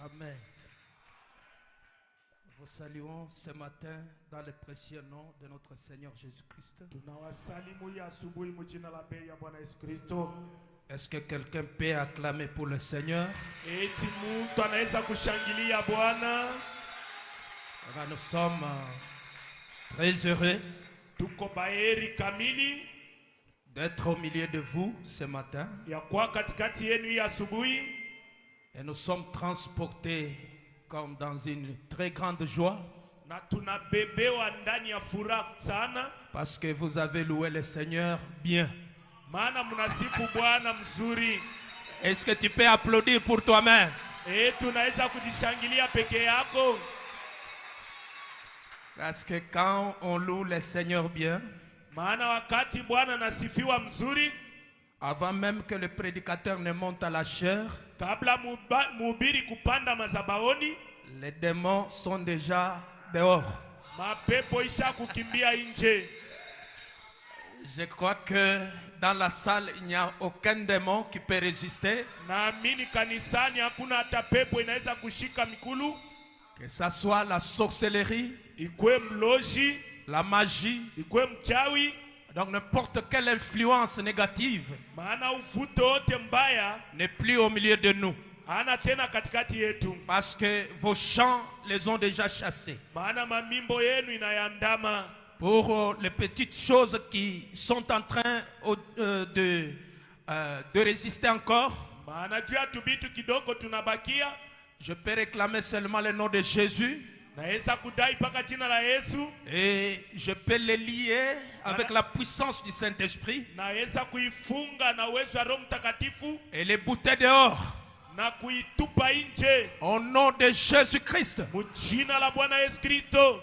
Amen. Nous vous saluons ce matin dans le précieux nom de notre Seigneur Jésus-Christ. Est-ce que quelqu'un peut acclamer pour le Seigneur? Alors nous sommes très heureux d'être au milieu de vous ce matin. Et nous sommes transportés comme dans une très grande joie. Parce que vous avez loué le Seigneur bien. Est-ce que tu peux applaudir pour toi-même? Parce que quand on loue le Seigneur bien, avant même que le prédicateur ne monte à la chair, les démons sont déjà dehors. Je crois que dans la salle, il n'y a aucun démon qui peut résister. Que ça soit la sorcellerie, la magie, donc n'importe quelle influence négative n'est plus au milieu de nous. Parce que vos chants les ont déjà chassés. Pour les petites choses qui sont en train de résister encore, je peux réclamer seulement le nom de Jésus. Et je peux les lier avec la puissance du Saint-Esprit et les bouter dehors. na kuitupa nje au nom de Jésus-Christ. mjina la Bwana Yesu Kristo.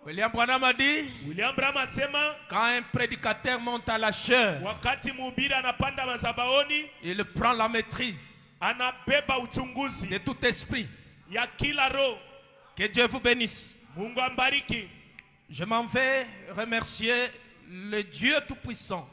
William Branham a dit, William Branham asema quand un prédicateur monte à la chair, wakati mhubiri anapanda mazabaoni, il prend la maîtrise anabeba uchunguzi de tout esprit. ya kila roho. Que Dieu vous bénisse. Mungu ambariki. Je m'en vais remercier le Dieu Tout-Puissant,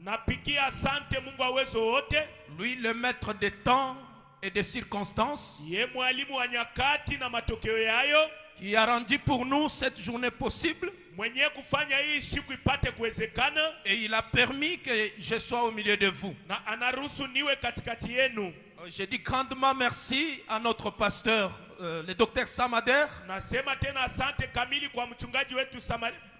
Napigia asante Mungu wa uwezo wote, lui le maître des temps et des circonstances, ye mwalimu wa nyakati na matokeo yayo, qui a rendu pour nous cette journée possible, mwenye kufanya hii siku ipate kuwezekana, et il a permis que je sois au milieu de vous. na anaruhusu niwe katikati yenu. Je dis grandement merci à notre pasteur, le docteur Samader, Nasema tena asante kamili kwa mchungaji wetu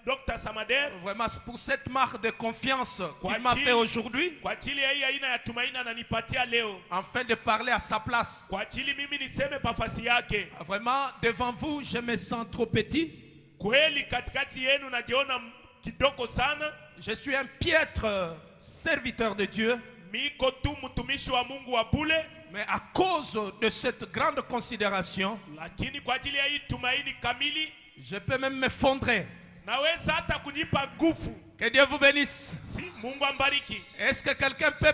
Dr. Samader, vraiment pour cette marque de confiance qu'il m'a ajili- fait aujourd'hui, kwa ajili ya hii aina ya tumaini ananipatia leo, afin de parler à sa place. kwa ajili mimi niseme pafasi yake. Vraiment, devant vous, je me sens trop petit. Kweli katikati yenu najiona kidogo sana. Je suis un piètre serviteur de Dieu, Miko tu mtumishi wa Mungu wa bule, mais à cause de cette grande considération, lakini kwa ajili ya hii tumaini kamili je peux même m'effondrer. naweza hata kujipa nguvu. Que Dieu vous bénisse. Si Mungu ambariki. Est-ce que quelqu'un peut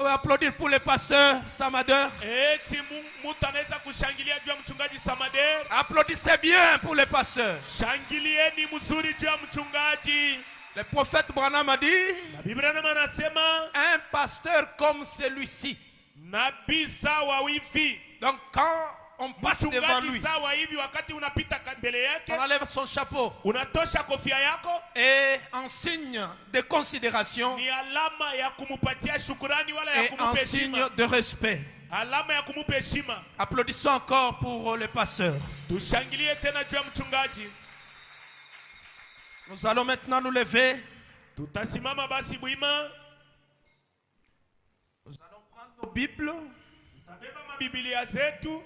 applaudir pour le pasteur Samader? Eti mtu anaweza kushangilia juu ya mchungaji Samader? Applaudissez bien pour le pasteur. Shangilieni mzuri juu ya mchungaji. Le prophète Branham a dit, Nabii Branham anasema un pasteur comme celui-ci. nabii sawa hivi. Donc quand on passe devant Mchungaji lui, sawa hivi, wakati unapita mbele yake, on enlève son chapeau unatosha kofia yako, et en signe de considération ni alama ya kumupatia shukrani wala ya et en kumupa signe heshima. de respect. Alama ya kumupa heshima. Applaudissons encore pour le pasteur. Tushangilie tena juu ya mchungaji. Nous allons maintenant nous lever. Tutasimama basi bwima. Nous allons prendre nos Bibles. Tutabeba mabiblia zetu.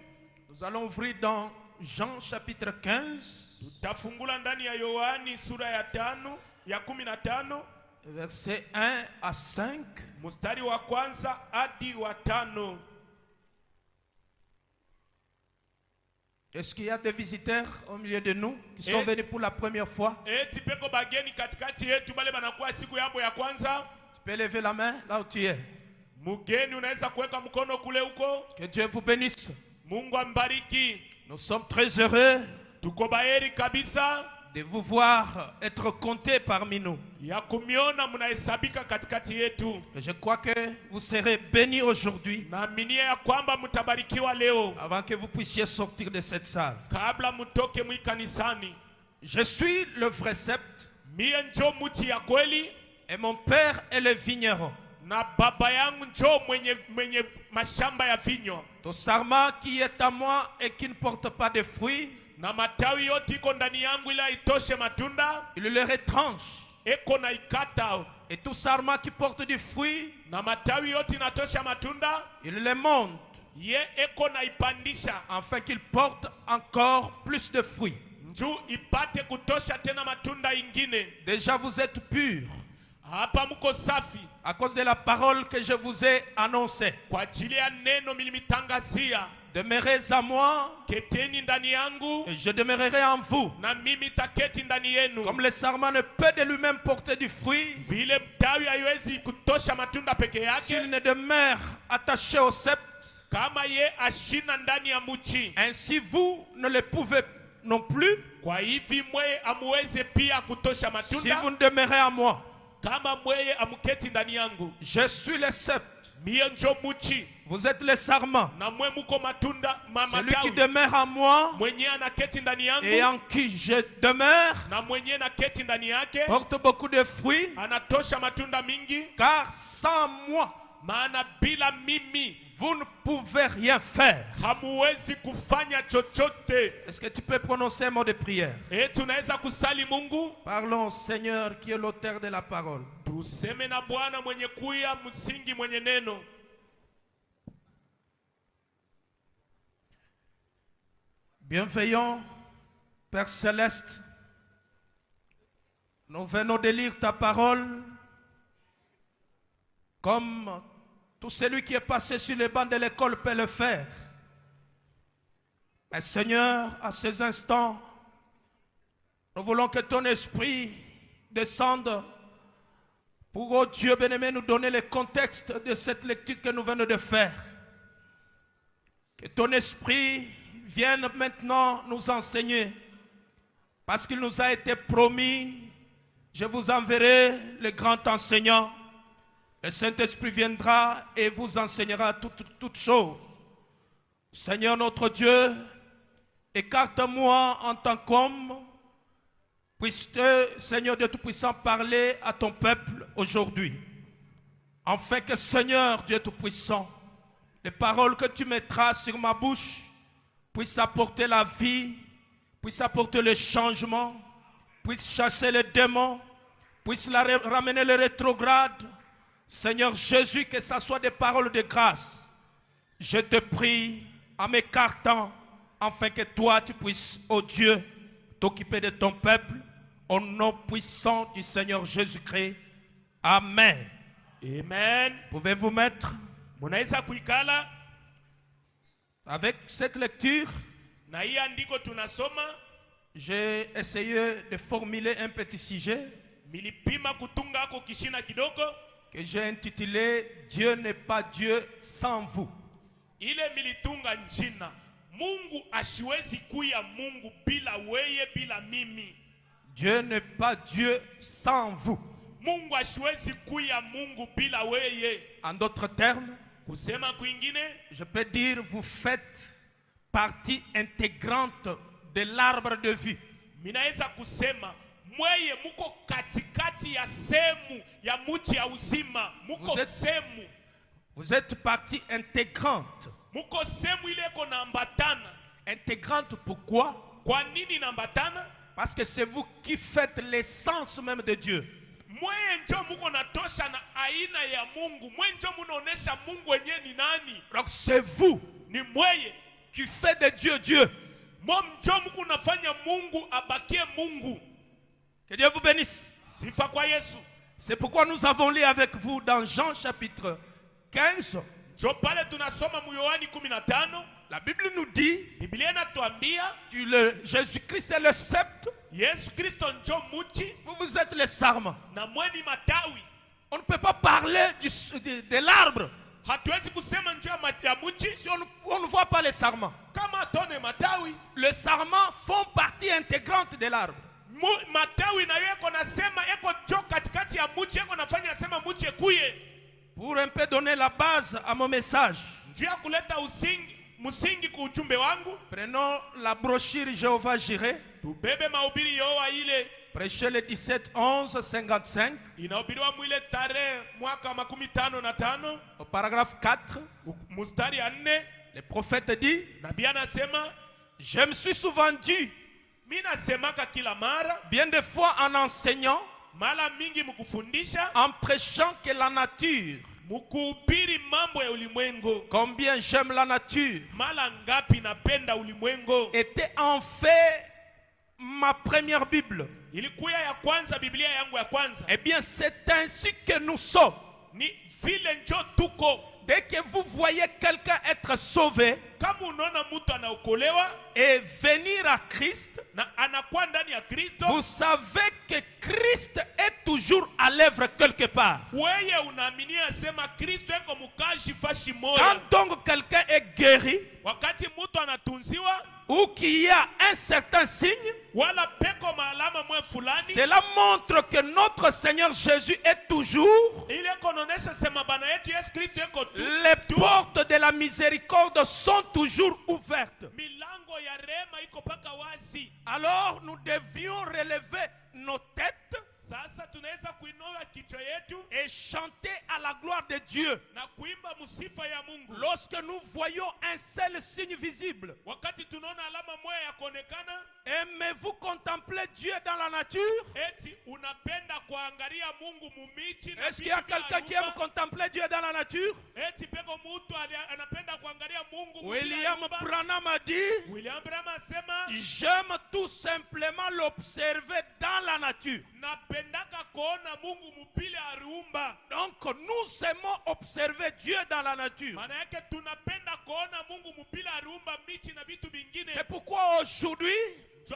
Nous allons ouvrir dans Jean chapitre 15, Tutafungula ndani ya Yohani sura ya 15, versets 1 à 5. mstari wa kwanza hadi wa 5. Est-ce qu'il y a des visiteurs au milieu de nous qui sont venus pour la première fois? Eti peko bageni katikati yetu bale banakuwa siku yabo ya kwanza. Tu peux lever la main là où tu es. Mugeni unaweza kuweka mkono kule huko. Que Dieu vous bénisse. Mungu ambariki. Nous sommes très heureux Tuko baheri kabisa de vous voir être comptés parmi nous. ya kumiona mnahesabika katikati yetu. Je crois que vous serez bénis aujourd'hui Naaminia ya kwamba mtabarikiwa leo avant que vous puissiez sortir de cette salle. kabla mtoke mwikanisani. Je suis le vrai sceptre Mie njo muti ya kweli et mon père est le vigneron. na baba yangu njo mwenye mashamba ya vinyo. Ton sarment qui est à moi et qui ne porte pas de fruits, Na matawi yote iko ndani yangu ila itoshe matunda, il le retranche. eko na ikata. Et tout sarment qui porte du fruit, Na matawi yote inatosha matunda, il le monte ye eko na ipandisha afin qu'il porte encore plus de fruits. njuu ipate kutosha tena matunda ingine. Déjà vous êtes purs Hapa mko safi à cause de la parole que je vous ai annoncée. kwa ajili ya neno milimitangazia. Demeurez à moi Keteni ndani yangu et je demeurerai en vous. na mimi taketi ndani yenu. Comme le sarment ne peut de lui-même porter du fruit Vile mtawi haiwezi kutosha matunda peke s'il yake, ne demeure attaché au sceptre, kama ye ashina ndani ya muchi, ainsi vous ne le pouvez non plus kwa hivi mweye amuweze pia kutosha si matunda vous ne demeurez à moi. kama mweye amuketi ndani yangu. Je suis le sceptre, Mie njo muchi vous êtes le sarment. na mwe muko matunda Celui qui matawi. demeure en moi Mwenye anaketi ndani et yangu en qui je demeure na mwenye naketi ndani yake porte beaucoup de fruits, anatosha matunda mingi, car sans moi, maana bila mimi vous ne pouvez rien faire. hamuwezi kufanya chochote. Est-ce que tu peux prononcer un mot de prière? Tunaweza kusali Mungu. Parlons au Seigneur qui est l'auteur de la parole. Tuseme na Bwana mwenye kuya msingi mwenye neno. Bienveillant Père Céleste, nous venons de lire ta parole comme Tout celui qui est passé sur les bancs de l'école peut le faire. Mais Seigneur, à ces instants, nous voulons que ton esprit descende pour, oh Dieu bien-aimé, nous donner le contexte de cette lecture que nous venons de faire. Que ton esprit vienne maintenant nous enseigner. Parce qu'il nous a été promis, je vous enverrai le grand enseignant. Le Saint-Esprit viendra et vous enseignera toutes choses. Seigneur notre Dieu, écarte-moi en tant qu'homme. Puisses-tu, Seigneur Dieu Tout-Puissant, parler à ton peuple aujourd'hui. Afin que, Seigneur Dieu Tout-Puissant, les paroles que tu mettras sur ma bouche puissent apporter la vie, puissent apporter le changement, puissent chasser les démons, puissent ramener les rétrogrades. Seigneur Jésus, que ce soit des paroles de grâce. Je te prie en m'écartant, afin que toi tu puisses, ô Dieu, t'occuper de ton peuple, au nom puissant du Seigneur Jésus-Christ. Amen. Amen. Pouvez-vous mettre? Munaweza kuikala. Avec cette lecture, Na hii andiko tunasoma, j'ai essayé de formuler un petit sujet milipima kutunga ako kishina kidogo que j'ai intitulé Dieu n'est pas Dieu sans vous. ile militunga njina Mungu ashiwezi kuya Mungu bila weye bila mimi. Dieu n'est pas Dieu sans vous. Mungu ashiwezi kuya Mungu bila weye. En d'autres termes, Kusema kwingine, je peux dire vous faites partie intégrante de l'arbre de vie. minaweza kusema mweye muko katikati ya semu ya muchi ya uzima. Muko semu. Vous êtes partie intégrante. Muko semu ile ko nambatana. Intégrante pourquoi? Kwa nini nambatana? Parce que c'est vous qui faites l'essence même de Dieu. Mweye njo muko natosha na aina ya Mungu. Mweye njo munaonesha Mungu wenye ni nani. Donc c'est vous Ni mweye qui fait de Dieu Dieu. Mom njo muko nafanya Mungu abakie Mungu. Que Dieu vous bénisse. Sifa kwa Yesu. C'est pourquoi nous avons lu avec vous dans Jean chapitre 15. Jo pale tunasoma mu Yohani 15. La Bible nous dit Biblia inatuambia que Jésus-Christ est le sceptre. Yesu Kristo njo muchi Vous êtes le sarment. na mweni matawi. On ne peut pas parler de l'arbre Hatuwezi kusema njo ya muchi si on ne voit pas les sarments. kama tone matawi. Les sarments font partie intégrante de l'arbre. Matawi na yeko nasema eko njo katikati ya muchi eko nafanya sema muchi kuye. Pour un peu donner la base à mon message, Njia kuleta musingi ku ujumbe wangu. prenons la brochure Jéhovah Jireh, Tubebe mahubiri Yoa ile. prêché le 17-11-55, Inahubiriwa mwile tarehe mwaka 55 au paragraphe 4. mustari ya 4. Le prophète dit, Nabii anasema, je me suis souvent dit, mimi nasemaka kila mara, bien des fois en enseignant, mara mingi mukufundisha, en prêchant que la nature, mukuhubiri mambo ya ulimwengu. combien j'aime la nature, Mara ngapi napenda ulimwengu. était en fait ma première Bible. Ilikuya ya kwanza, Biblia yangu ya kwanza. Eh bien, c'est ainsi que nous sommes. Ni vile njo tuko. Dès que vous voyez quelqu'un être sauvé Kama unaona mtu anaokolewa et venir à Christ, na anakuwa ndani ya Kristo, vous savez que Christ est toujours à l'œuvre quelque part. weye unaaminia sema Kristo eko mukaji fashi moja. Quand donc quelqu'un est guéri Wakati mtu anatunziwa ou qu'il y a un certain signe, wala peko maalama mwe fulani, cela montre que notre Seigneur Jésus est toujours. ile kononesha sema bana yetu Yesu Kristo eko tu. Les portes de la miséricorde sont toujours ouvertes. Milango ya rehema iko paka wazi. Alors nous devions relever nos têtes Sasa tunaweza kuinua kichwa yetu et chanter à la gloire de Dieu. na kuimba musifa ya Mungu. Lorsque nous voyons un seul signe visible, Wakati tunaona alama moja ya kuonekana, aimez-vous contempler Dieu dans la nature? eti unapenda kuangalia Mungu mumichi na Est-ce qu'il y a vitu vya quelqu'un qui aime nyumba? contempler Dieu dans la nature? Eti peko mtu anapenda kuangalia Mungu mu William nyumba? Branham a dit, William Branham asema, j'aime tout simplement l'observer dans la nature. napendaka kuona Mungu mupile ariumba. Donc nous aimons observer Dieu dans la nature. Maana yake tunapenda kuona Mungu mpila aliumba miti na vitu vingine. C'est pourquoi aujourd'hui,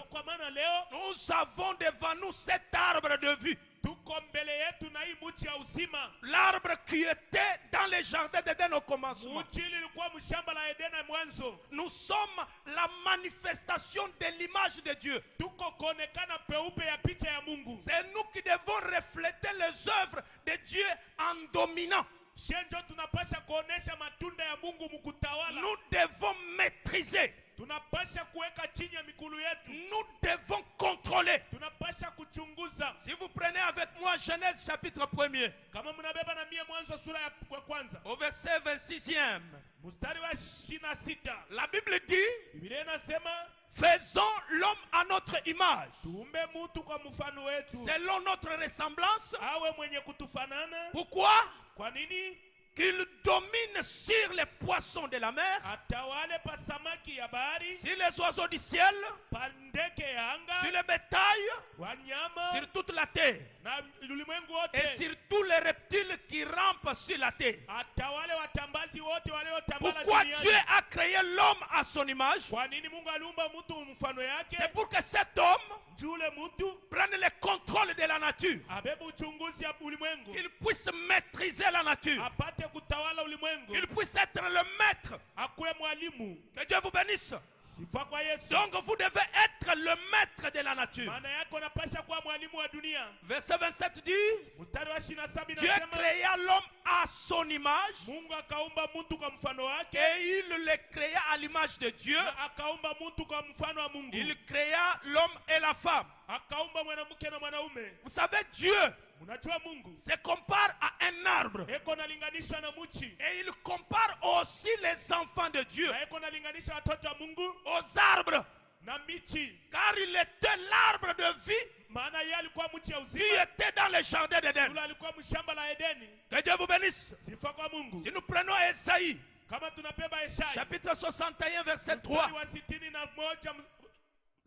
Kwa maana leo nous avons devant nous cet arbre de vie. tuko mbele yetu na hii mti ya uzima. L'arbre qui était dans les jardins d'Éden au commencement. Mti ilikuwa mshamba la Edena mwanzo. Nous sommes la manifestation de l'image de Dieu. Tuko kuonekana peupe ya picha ya Mungu. C'est nous qui devons refléter les œuvres de Dieu en dominant. Shenjo tunapasha kuonesha matunda ya Mungu mkutawala. Nous devons maîtriser. Tunapasha kuweka chini ya mikulu yetu. Nous devons contrôler. Tunapasha kuchunguza. Si vous prenez avec moi Genèse chapitre 1er, Kama mnabeba na mie Mwanzo sura ya kwanza, au verset 26e, mstari wa 26. la Bible dit, Biblia inasema faisons l'homme à notre image, tuumbe mtu kwa mfano wetu, selon notre ressemblance. awe mwenye kutufanana. Pourquoi? Kwa nini? Qu'il domine sur les poissons de la mer, Atawale pa samaki ya bahari, sur les oiseaux du ciel, pa ndege ya anga, sur le bétail, wanyama sur toute la terre, na ulimwengu et wote. sur tous les reptiles qui rampent sur la terre. Atawale watambazi wote waliotambala Pourquoi duniani. Dieu a créé l'homme à son image? Kwa nini Mungu aliumba mtu mfano yake? C'est pour que cet homme Jule mtu prenne le contrôle de la nature, abebe uchunguzi ya ulimwengu, qu'il puisse maîtriser la nature, apate kutawala ulimwengu, qu'il puisse être le maître. akuwe mwalimu. Que Dieu vous bénisse. Sifa kwa Yesu. Donc vous devez être le maître de la nature. Maana yake unapasha kuwa mwalimu wa dunia. Verset 27 dit, Mstari wa 27 Dieu inasema créa l'homme à son image Mungu akaumba mtu kwa mfano wake, et il le créa à l'image de Dieu. na akaumba mtu kwa mfano wa Mungu. Il créa l'homme et la femme. Akaumba mwanamke na mwanaume. Vous savez, Dieu Unajua Mungu se compare à un arbre. eko nalinganisha na mchi, Et il compare aussi les enfants de Dieu na eko nalinganisha watoto wa Mungu aux arbres. na michi. Car il était l'arbre de vie Maana yeye alikuwa mchi ya qui uzima, était dans le jardin d'Éden. yule alikuwa mshamba la Edeni. Que Dieu vous bénisse. Sifa kwa Mungu. Si nous prenons Esaïe, Kama tunabeba Yeshaya chapitre 61, verset mstari 3, wa 61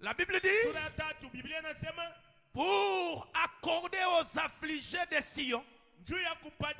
la Bible dit, sura ya 3, Biblia inasema pour accorder aux affligés de Sion juu ya